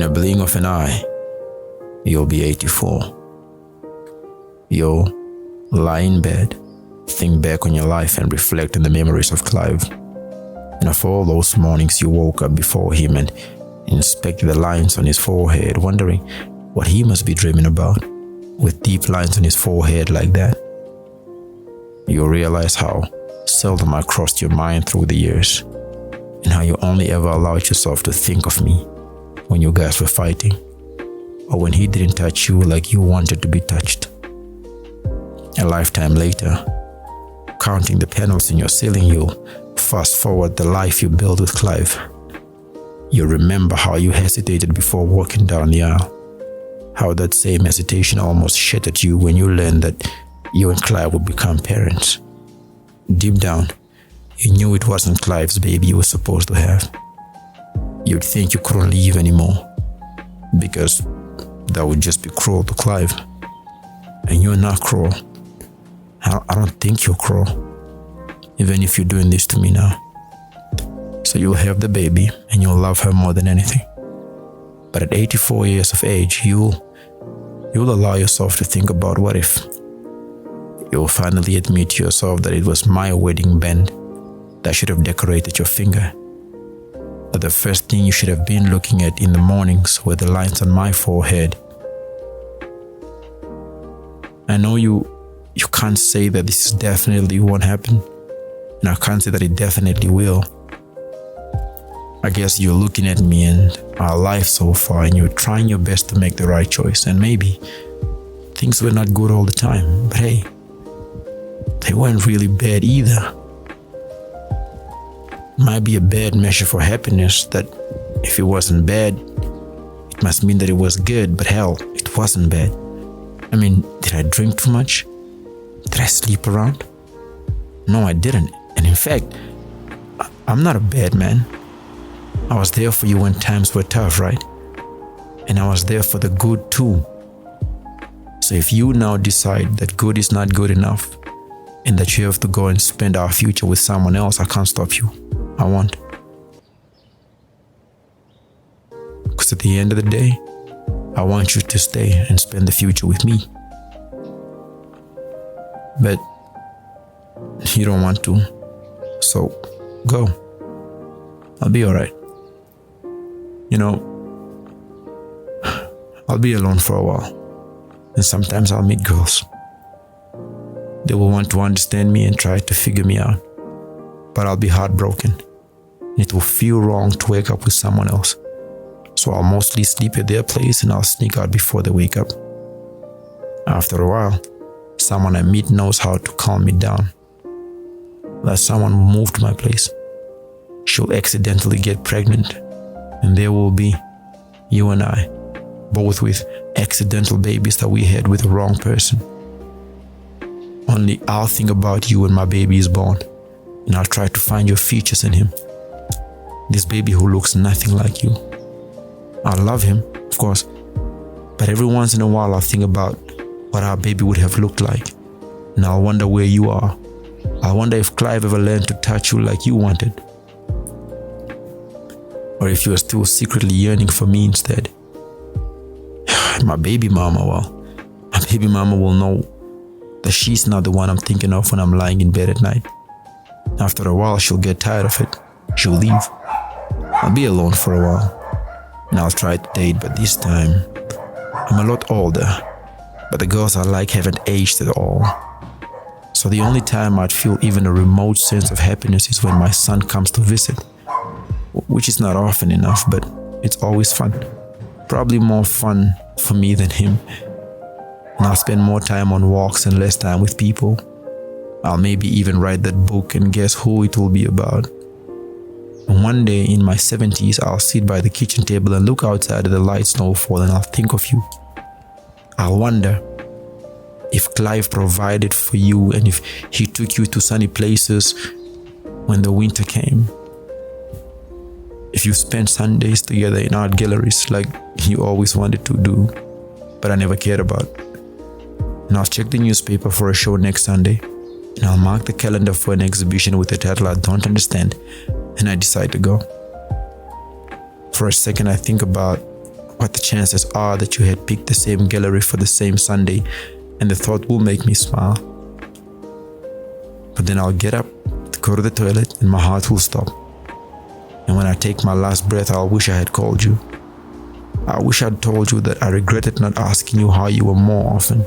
In a blink of an eye, you'll be 84. You'll lie in bed, think back on your life and reflect on the memories of Clive. And of all those mornings you woke up before him and inspected the lines on his forehead, wondering what he must be dreaming about, with deep lines on his forehead like that. You'll realize how seldom I crossed your mind through the years, and how you only ever allowed yourself to think of me when you guys were fighting, or when he didn't touch you like you wanted to be touched. A lifetime later, counting the panels in your ceiling, you'll fast forward the life you built with Clive. You remember how you hesitated before walking down the aisle, how that same hesitation almost shattered you when you learned that you and Clive would become parents. Deep down, you knew it wasn't Clive's baby you were supposed to have. You'd think you couldn't leave anymore, because that would just be cruel to Clive. And you're not cruel. I don't think you're cruel, even if you're doing this to me now. So you'll have the baby and you'll love her more than anything. But at 84 years of age, you'll allow yourself to think about what if. You'll finally admit to yourself that it was my wedding band that should have decorated your finger. That the first thing you should have been looking at in the mornings were the lines on my forehead. I know you can't say that this definitely won't happen, and I can't say that it definitely will. I guess you're looking at me and our life so far, and you're trying your best to make the right choice, and maybe things were not good all the time, but hey, they weren't really bad either. It might be a bad measure for happiness, that if it wasn't bad, it must mean that it was good, but hell, it wasn't bad. I mean, did I drink too much? Did I sleep around? No, I didn't. And in fact, I'm not a bad man. I was there for you when times were tough, right? And I was there for the good too. So if you now decide that good is not good enough, and that you have to go and spend our future with someone else, I can't stop you. I won't. Because at the end of the day, I want you to stay and spend the future with me. But you don't want to. So go. I'll be alright. You know, I'll be alone for a while. And sometimes I'll meet girls. They will want to understand me and try to figure me out. But I'll be heartbroken. It will feel wrong to wake up with someone else. So I'll mostly sleep at their place and I'll sneak out before they wake up. After a while, someone I meet knows how to calm me down. That someone will move to my place. She'll accidentally get pregnant, and there will be you and I, both with accidental babies that we had with the wrong person. Only I'll think about you when my baby is born, and I'll try to find your features in him. This baby who looks nothing like you. I'll love him, of course, but every once in a while I'll think about what our baby would have looked like, and I'll wonder where you are. I wonder if Clive ever learned to touch you like you wanted, or if you are still secretly yearning for me instead. My baby mama, well, my baby mama will know that she's not the one I'm thinking of when I'm lying in bed at night. After a while, she'll get tired of it. She'll leave. I'll be alone for a while, and I'll try to date, but this time, I'm a lot older, but the girls I like haven't aged at all. So the only time I'd feel even a remote sense of happiness is when my son comes to visit, which is not often enough, but it's always fun. Probably more fun for me than him. And I'll spend more time on walks and less time with people. I'll maybe even write that book, and guess who it will be about. And one day in my 70s, I'll sit by the kitchen table and look outside at the light snowfall, and I'll think of you. I'll wonder if Clive provided for you and if he took you to sunny places when the winter came. If you spent Sundays together in art galleries like you always wanted to do, but I never cared about. And I'll check the newspaper for a show next Sunday, and I'll mark the calendar for an exhibition with a title I don't understand, and I decide to go. For a second I think about what the chances are that you had picked the same gallery for the same Sunday, and the thought will make me smile. But then I'll get up to go to the toilet and my heart will stop. And when I take my last breath, I'll wish I had called you. I wish I'd told you that I regretted not asking you how you were more often,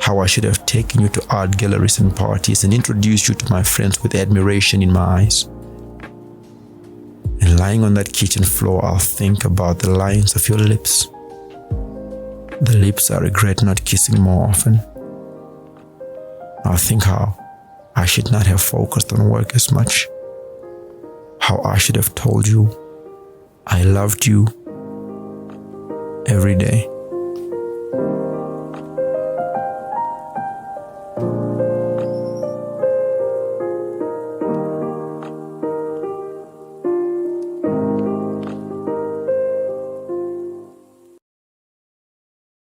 how I should have taken you to art galleries and parties and introduced you to my friends with admiration in my eyes. And lying on that kitchen floor, I'll think about the lines of your lips, the lips I regret not kissing more often. I'll think how I should not have focused on work as much, how I should have told you I loved you every day.